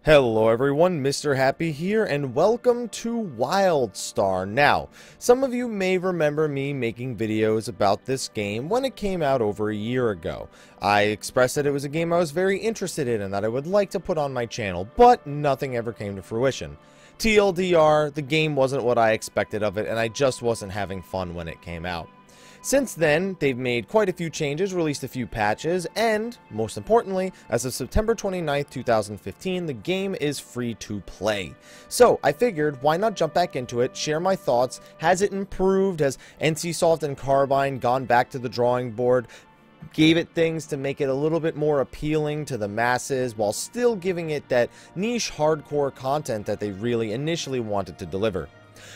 Hello everyone, Mr. Happy here, and welcome to Wildstar. Now, some of you may remember me making videos about this game when it came out over a year ago. I expressed that it was a game I was very interested in and that I would like to put on my channel, but nothing ever came to fruition. TLDR, the game wasn't what I expected of it, and I just wasn't having fun when it came out. Since then, they've made quite a few changes, released a few patches, and, most importantly, as of September 29th, 2015, the game is free to play. So, I figured, why not jump back into it, share my thoughts. Has it improved? Has NCSoft and Carbine gone back to the drawing board? Gave it things to make it a little bit more appealing to the masses, while still giving it that niche hardcore content that they really initially wanted to deliver?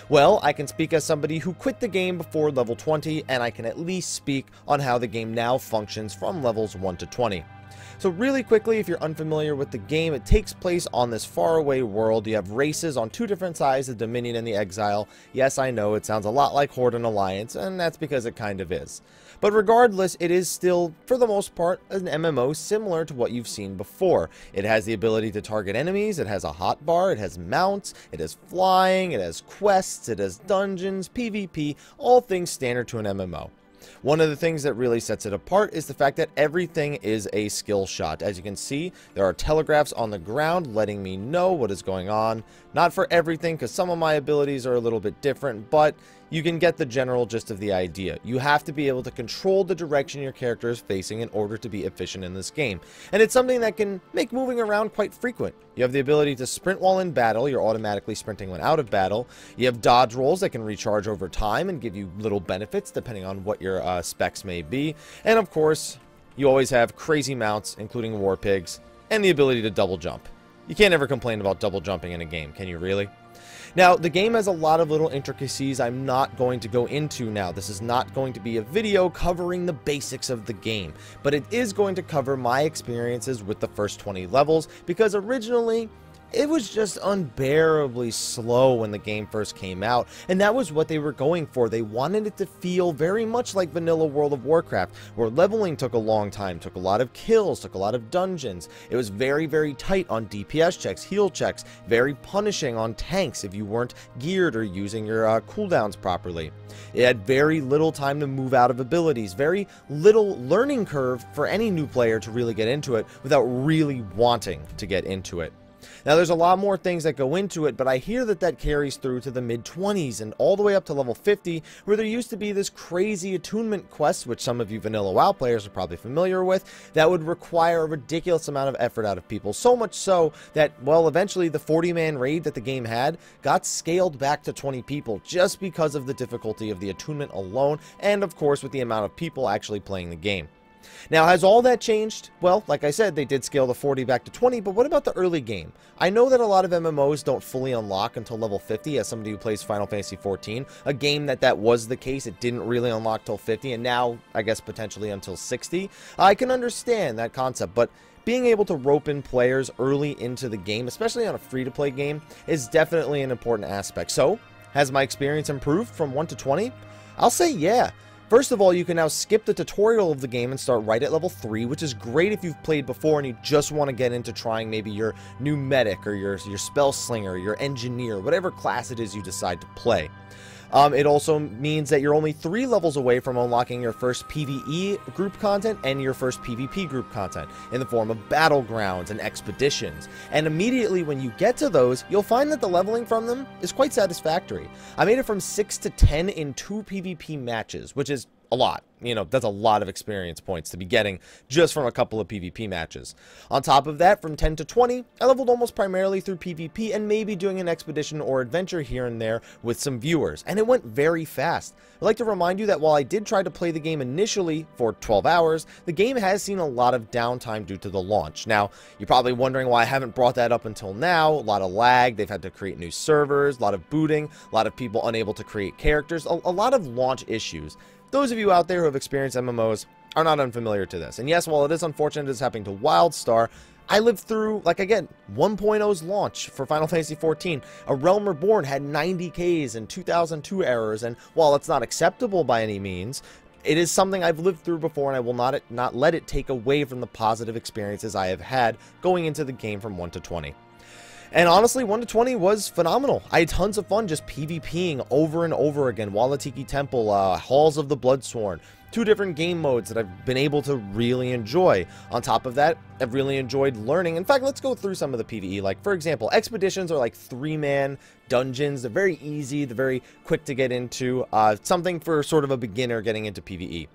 Well, I can speak as somebody who quit the game before level 20, and I can at least speak on how the game now functions from levels 1 to 20. So really quickly, if you're unfamiliar with the game, it takes place on this faraway world. You have races on two different sides, the Dominion and the Exile. Yes, I know, it sounds a lot like Horde and Alliance, and that's because it kind of is. But regardless, it is still, for the most part, an MMO similar to what you've seen before. It has the ability to target enemies, it has a hotbar, it has mounts, it has flying, it has quests, it has dungeons, PvP, all things standard to an MMO. One of the things that really sets it apart is the fact that everything is a skill shot. As you can see, there are telegraphs on the ground letting me know what is going on. Not for everything, because some of my abilities are a little bit different, but you can get the general gist of the idea. You have to be able to control the direction your character is facing in order to be efficient in this game. And it's something that can make moving around quite frequent. You have the ability to sprint while in battle. You're automatically sprinting when out of battle. You have dodge rolls that can recharge over time and give you little benefits depending on what your specs may be. And of course, you always have crazy mounts, including war pigs, and the ability to double jump. You can't ever complain about double jumping in a game, can you really? Now, the game has a lot of little intricacies I'm not going to go into now. This is not going to be a video covering the basics of the game, but it is going to cover my experiences with the first 20 levels, because originally, it was just unbearably slow when the game first came out, and that was what they were going for. They wanted it to feel very much like vanilla World of Warcraft, where leveling took a long time, took a lot of kills, took a lot of dungeons. It was very, very tight on DPS checks, heal checks, very punishing on tanks if you weren't geared or using your cooldowns properly. It had very little time to move out of abilities, very little learning curve for any new player to really get into it without really wanting to get into it. Now, there's a lot more things that go into it, but I hear that that carries through to the mid-20s and all the way up to level 50, where there used to be this crazy attunement quest, which some of you vanilla WoW players are probably familiar with, that would require a ridiculous amount of effort out of people. So much so that, well, eventually the 40-man raid that the game had got scaled back to 20 people just because of the difficulty of the attunement alone, and of course with the amount of people actually playing the game. Now, has all that changed? Well, like I said, they did scale the 40 back to 20, but what about the early game? I know that a lot of MMOs don't fully unlock until level 50, as somebody who plays Final Fantasy XIV, a game that was the case. It didn't really unlock till 50, and now, I guess, potentially until 60. I can understand that concept, but being able to rope in players early into the game, especially on a free-to-play game, is definitely an important aspect. So, has my experience improved from 1 to 20? I'll say yeah. First of all, you can now skip the tutorial of the game and start right at level 3, which is great if you've played before and you just want to get into trying maybe your new medic or your spell slinger, your engineer, whatever class it is you decide to play. It also means that you're only 3 levels away from unlocking your first PvE group content and your first PvP group content in the form of battlegrounds and expeditions. And immediately when you get to those, you'll find that the leveling from them is quite satisfactory. I made it from 6 to 10 in 2 PvP matches, which is a lot. You know, that's a lot of experience points to be getting just from a couple of PvP matches. On top of that, from 10 to 20, I leveled almost primarily through PvP and maybe doing an expedition or adventure here and there with some viewers, and it went very fast. I'd like to remind you that while I did try to play the game initially for 12 hours, the game has seen a lot of downtime due to the launch. Now, you're probably wondering why I haven't brought that up until now. A lot of lag, they've had to create new servers, a lot of booting, a lot of people unable to create characters, a lot of launch issues. Those of you out there who have experienced MMOs are not unfamiliar to this. And yes, while it is unfortunate it's happening to Wildstar, I lived through, like again, 1.0's launch for Final Fantasy XIV. A Realm Reborn had 90 Ks and 2002 errors, and while it's not acceptable by any means, It is something I've lived through before, and I will not let it take away from the positive experiences I have had going into the game from 1 to 20. And honestly, 1 to 20 was phenomenal. I had tons of fun just PvPing over and over again. Walatiki Temple, Halls of the Bloodsworn, 2 different game modes that I've been able to really enjoy. On top of that, I've really enjoyed learning. In fact, let's go through some of the PvE. Like, for example, expeditions are like 3-man dungeons. They're very easy. They're very quick to get into. Something for sort of a beginner getting into PvE.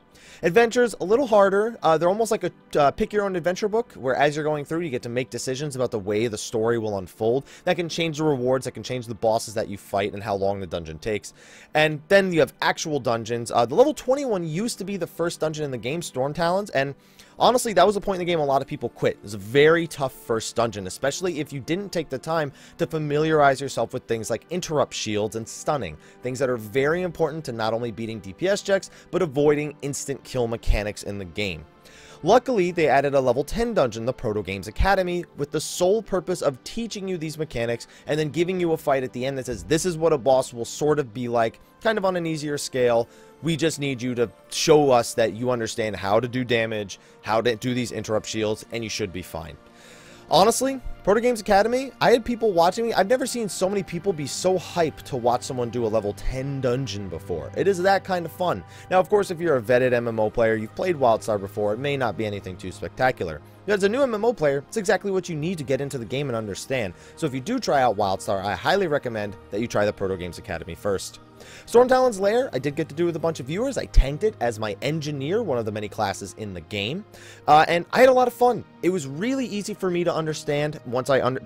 Adventures, a little harder. They're almost like a pick-your-own-adventure book, where as you're going through, you get to make decisions about the way the story will unfold. That can change the rewards, that can change the bosses that you fight, and how long the dungeon takes. And then you have actual dungeons. The level 21 used to be the first dungeon in the game, Storm Talons, and honestly, that was a point in the game a lot of people quit. It was a very tough first dungeon, especially if you didn't take the time to familiarize yourself with things like interrupt shields and stunning. Things that are very important to not only beating DPS checks, but avoiding instant kill mechanics in the game. Luckily, they added a level 10 dungeon, the Proto Games Academy, with the sole purpose of teaching you these mechanics and then giving you a fight at the end that says, this is what a boss will sort of be like, kind of on an easier scale. We just need you to show us that you understand how to do damage, how to do these interrupt shields, and you should be fine. Honestly, Proto Games Academy, I had people watching me. I've never seen so many people be so hyped to watch someone do a level 10 dungeon before. It is that kind of fun. Now, of course, if you're a vetted MMO player, you've played Wildstar before, it may not be anything too spectacular. But as a new MMO player, it's exactly what you need to get into the game and understand. So if you do try out Wildstar, I highly recommend that you try the Proto Games Academy first. Storm Talon's Lair, I did get to do with a bunch of viewers. I tanked it as my engineer, one of the many classes in the game, and I had a lot of fun. It was really easy for me to understand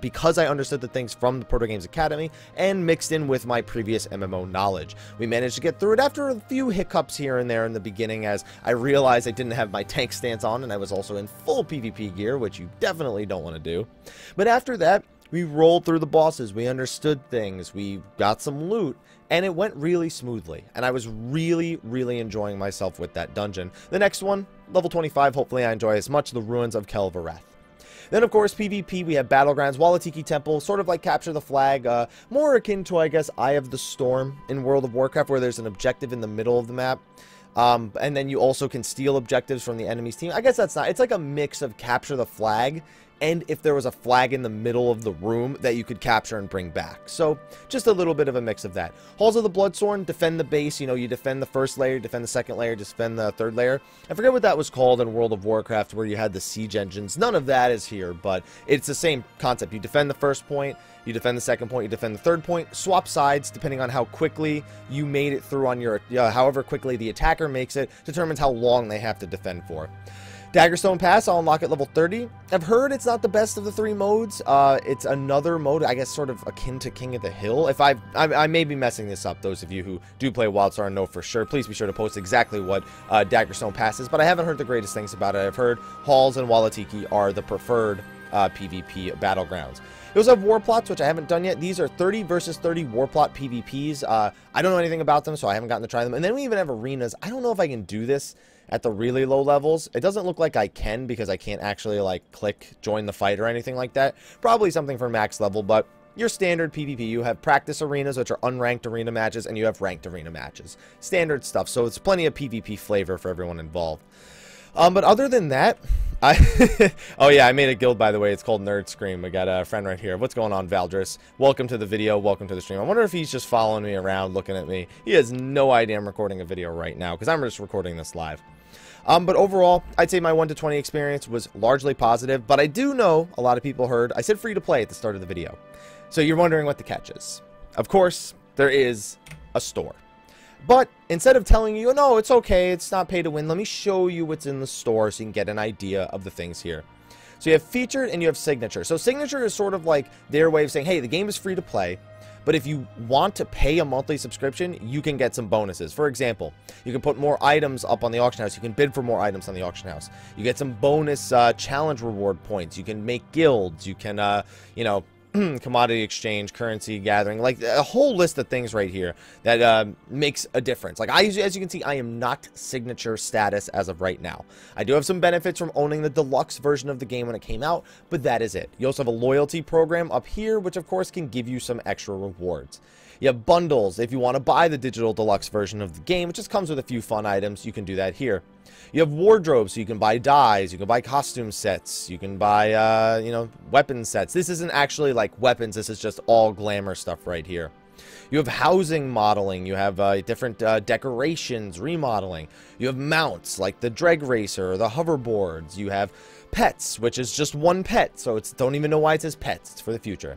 because I understood the things from the Proto Games Academy and mixed in with my previous MMO knowledge. We managed to get through it after a few hiccups here and there in the beginning, as I realized I didn't have my tank stance on, and I was also in full PvP gear, which you definitely don't want to do. But after that, we rolled through the bosses, we understood things, we got some loot, and it went really smoothly. And I was really, really enjoying myself with that dungeon. The next one, level 25, hopefully I enjoy as much, the Ruins of Kel'Varath. Then, of course, PvP, we have Battlegrounds, Walatiki Temple, sort of like Capture the Flag, more akin to, I guess, Eye of the Storm in World of Warcraft, where there's an objective in the middle of the map. And then you also can steal objectives from the enemy's team. I guess that's not, it's like a mix of Capture the Flag, and if there was a flag in the middle of the room that you could capture and bring back. So, just a little bit of a mix of that. Halls of the Bloodsworn, defend the base. You know, you defend the first layer, defend the second layer, defend the third layer. I forget what that was called in World of Warcraft, where you had the siege engines. None of that is here, but it's the same concept. You defend the first point, you defend the second point, you defend the third point, swap sides depending on how quickly you made it through on your, however quickly the attacker makes it, determines how long they have to defend for. Daggerstone Pass, I'll unlock at level 30. I've heard it's not the best of the 3 modes. It's another mode, I guess, sort of akin to King of the Hill. If I may be messing this up, those of you who do play Wildstar and know for sure, please be sure to post exactly what Daggerstone Pass is, but I haven't heard the greatest things about it. I've heard Halls and Walatiki are the preferred PvP battlegrounds. We also have war plots, which I haven't done yet. These are 30 versus 30 war plot PvPs. I don't know anything about them, so I haven't gotten to try them. And then we even have arenas. I don't know if I can do this at the really low levels. It doesn't look like I can, because I can't actually like click join the fight or anything like that. Probably something for max level, but your standard PvP, you have practice arenas, which are unranked arena matches, and you have ranked arena matches. Standard stuff, so it's plenty of PvP flavor for everyone involved. But other than that, oh yeah, I made a guild, by the way. It's called Nerd Scream. We got a friend right here. What's going on, Valdris? Welcome to the video. Welcome to the stream. I wonder if he's just following me around, looking at me. He has no idea I'm recording a video right now, because I'm just recording this live. But overall, I'd say my 1 to 20 experience was largely positive, but I do know a lot of people heard, I said free to play at the start of the video. So you're wondering what the catch is. Of course, there is a store. But instead of telling you, no, it's okay, it's not pay to win, let me show you what's in the store so you can get an idea of the things here. So you have featured and you have signature. So signature is sort of like their way of saying, hey, the game is free to play, but if you want to pay a monthly subscription, you can get some bonuses. For example, you can put more items up on the auction house. You can bid for more items on the auction house. You get some bonus challenge reward points. You can make guilds. You can, you know, commodity exchange, currency gathering, like a whole list of things right here that makes a difference. Like as you can see, I am not signature status as of right now. I do have some benefits from owning the deluxe version of the game when it came out, but that is it. You also have a loyalty program up here, which of course can give you some extra rewards. You have bundles. If you want to buy the digital deluxe version of the game, it just comes with a few fun items, you can do that here. You have wardrobes, so you can buy dyes, you can buy costume sets, you can buy, you know, weapon sets. This isn't actually like weapons, this is just all glamour stuff right here. You have housing modeling, you have different decorations, remodeling. You have mounts, like the drag racer or the hoverboards. You have pets, which is just one pet, so don't even know why it says pets, it's for the future.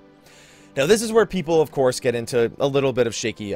Now, this is where people, of course, get into a little bit of shaky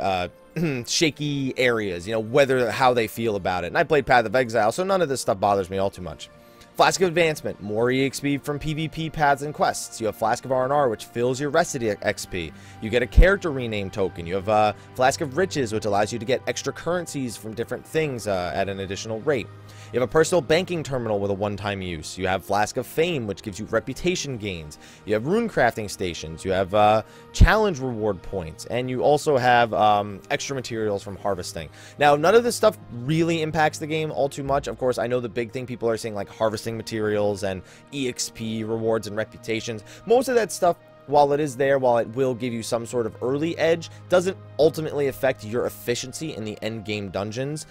shaky areas, you know, how they feel about it. And I played Path of Exile, so none of this stuff bothers me all too much. Flask of Advancement, more EXP from PvP paths and quests. You have Flask of R&R, which fills your rested XP. You get a character rename token. You have Flask of Riches, which allows you to get extra currencies from different things at an additional rate. You have a personal banking terminal with a one-time use. You have Flask of Fame, which gives you reputation gains. You have rune crafting stations. You have challenge reward points. And you also have extra materials from harvesting. Now, none of this stuff really impacts the game all too much. Of course, I know the big thing people are saying, like harvesting materials and EXP rewards and reputations. Most of that stuff, while it is there, while it will give you some sort of early edge, doesn't ultimately affect your efficiency in the end game dungeons.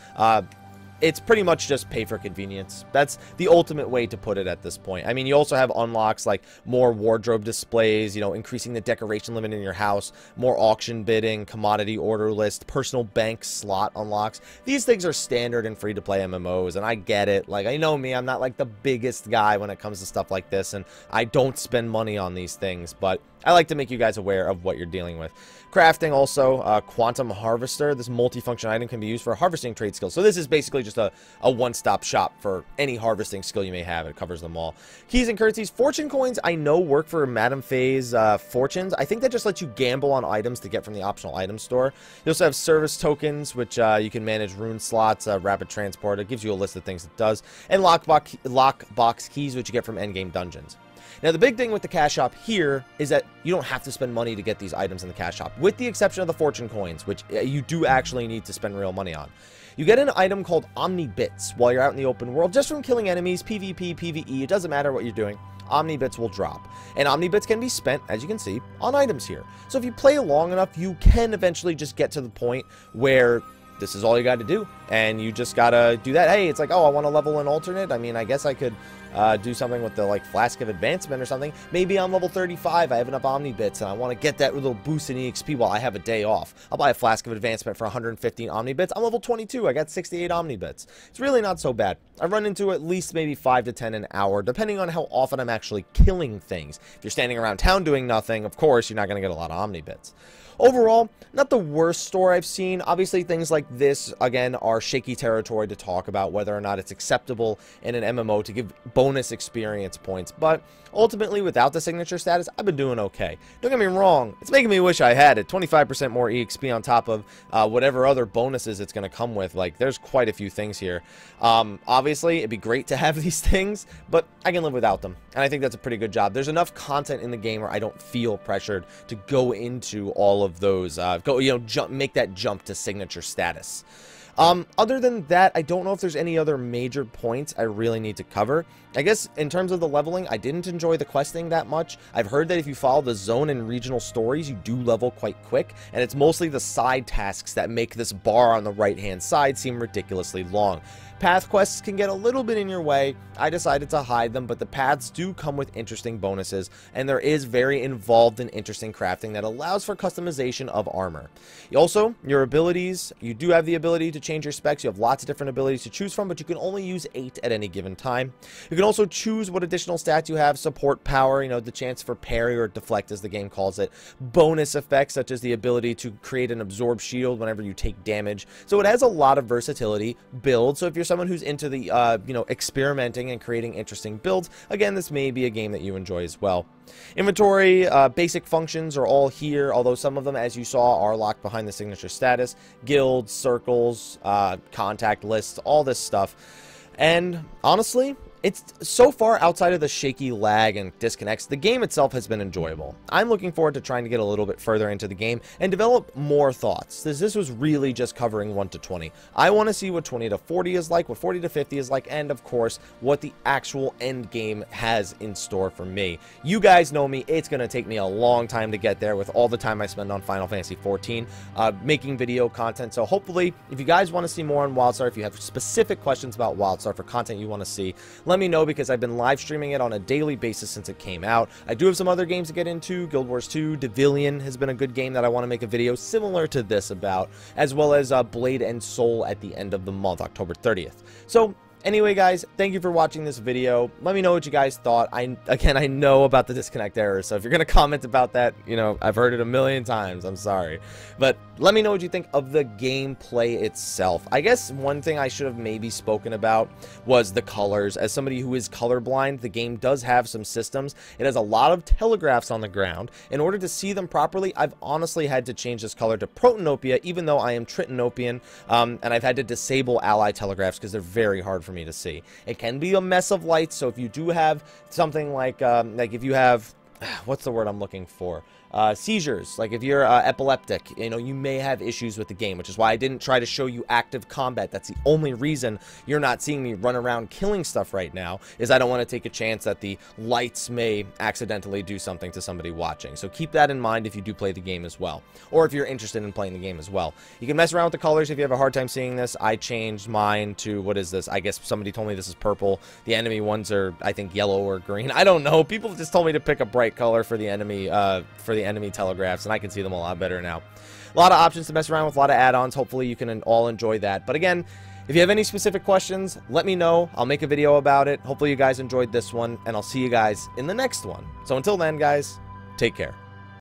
It's pretty much just pay for convenience. That's the ultimate way to put it at this point. I mean, you also have unlocks like more wardrobe displays, you know, increasing the decoration limit in your house, more auction bidding, commodity order list, personal bank slot unlocks. These things are standard in free-to-play MMOs, and I get it. Like, I know me, I'm not like the biggest guy when it comes to stuff like this, and I don't spend money on these things, but I like to make you guys aware of what you're dealing with. Crafting also, Quantum Harvester. This multifunction item can be used for harvesting trade skills. So this is basically just a one-stop shop for any harvesting skill you may have. It covers them all. Keys and currencies. Fortune coins, I know, work for Madame Faye's fortunes. I think that just lets you gamble on items to get from the optional item store. You also have service tokens, which you can manage rune slots, rapid transport. It gives you a list of things it does. And lockbox keys, which you get from endgame dungeons. Now, the big thing with the cash shop here is that you don't have to spend money to get these items in the cash shop, with the exception of the fortune coins, which you do actually need to spend real money on. You get an item called Omni Bits while you're out in the open world, just from killing enemies, PvP, PvE, it doesn't matter what you're doing. Omni Bits will drop, and Omni Bits can be spent, as you can see, on items here. So if you play long enough, you can eventually just get to the point where this is all you got to do, and you just gotta do that. Hey, it's like, oh, I want to level an alternate. I mean, I guess I could do something with the like Flask of Advancement or something. Maybe I'm level 35, I have enough Omni Bits, and I want to get that little boost in EXP while I have a day off. I'll buy a Flask of Advancement for 115 Omni Bits. I'm level 22, I got 68 Omni Bits. It's really not so bad. I run into at least maybe 5 to 10 an hour, depending on how often I'm actually killing things. If you're standing around town doing nothing, of course, you're not going to get a lot of Omni Bits. Overall, not the worst store I've seen. Obviously, things like this, again, are shaky territory to talk about whether or not it's acceptable in an MMO to give bonus experience points. But ultimately, without the signature status, I've been doing okay. Don't get me wrong, it's making me wish I had it. 25% more EXP on top of whatever other bonuses it's going to come with. Like, there's quite a few things here. Obviously, it'd be great to have these things, but I can live without them. And I think that's a pretty good job. There's enough content in the game where I don't feel pressured to go into all of those, make that jump to signature status. Other than that, I don't know if there's any other major points I really need to cover. I guess in terms of the leveling, I didn't enjoy the questing that much. I've heard that if you follow the zone and regional stories, you do level quite quick, and it's mostly the side tasks that make this bar on the right-hand side seem ridiculously long. Path quests can get a little bit in your way. I decided to hide them, but the paths do come with interesting bonuses, and there is very involved and interesting crafting that allows for customization of armor. Also, your abilities, you do have the ability to change your specs. You have lots of different abilities to choose from, but you can only use 8 at any given time. You can also choose what additional stats you have: support power, the chance for parry or deflect as the game calls it, bonus effects such as the ability to create an absorb shield whenever you take damage. So it has a lot of versatility build. So if you're someone who's into the experimenting and creating interesting builds, again, this may be a game that you enjoy as well. Inventory, basic functions are all here, although some of them, as you saw, are locked behind the signature status. Guilds, circles, contact lists, all this stuff. And honestly, It's so far outside of the shaky lag and disconnects, the game itself has been enjoyable. I'm looking forward to trying to get a little bit further into the game and develop more thoughts. This was really just covering 1 to 20. I want to see what 20 to 40 is like, what 40 to 50 is like, and of course, what the actual end game has in store for me. You guys know me, it's going to take me a long time to get there with all the time I spend on Final Fantasy XIV, making video content. So hopefully, if you guys want to see more on Wildstar, if you have specific questions about Wildstar for content you want to see, let me know, because I've been live streaming it on a daily basis since it came out. I do have some other games to get into. Guild Wars 2, Devilian has been a good game that I want to make a video similar to this about, as well as Blade and Soul at the end of the month, October 30th. So anyway, guys, thank you for watching this video. Let me know what you guys thought. Again, I know about the disconnect error, so if you're going to comment about that, you know, I've heard it a million times. I'm sorry. But let me know what you think of the gameplay itself. I guess one thing I should have maybe spoken about was the colors. As somebody who is colorblind, the game does have some systems. It has a lot of telegraphs on the ground. In order to see them properly, I've honestly had to change this color to Protanopia, even though I am Tritanopian, and I've had to disable ally telegraphs because they're very hard for me to see. It can be a mess of lights, so if you do have something like if you have, what's the word I'm looking for? Seizures, like if you're epileptic, you know, you may have issues with the game, which is why I didn't try to show you active combat. That's the only reason you're not seeing me run around killing stuff right now, is I don't want to take a chance that the lights may accidentally do something to somebody watching. So keep that in mind if you do play the game as well, or if you're interested in playing the game as well. You can mess around with the colors if you have a hard time seeing this. I changed mine to, what is this? I guess somebody told me this is purple. The enemy ones are, I think, yellow or green. I don't know. People just told me to pick a bright color for the enemy telegraphs, and I can see them a lot better now. A lot of options to mess around with, a lot of add-ons. Hopefully you can all enjoy that. But again, if you have any specific questions, let me know. I'll make a video about it. Hopefully you guys enjoyed this one, and I'll see you guys in the next one. So until then, guys, take care.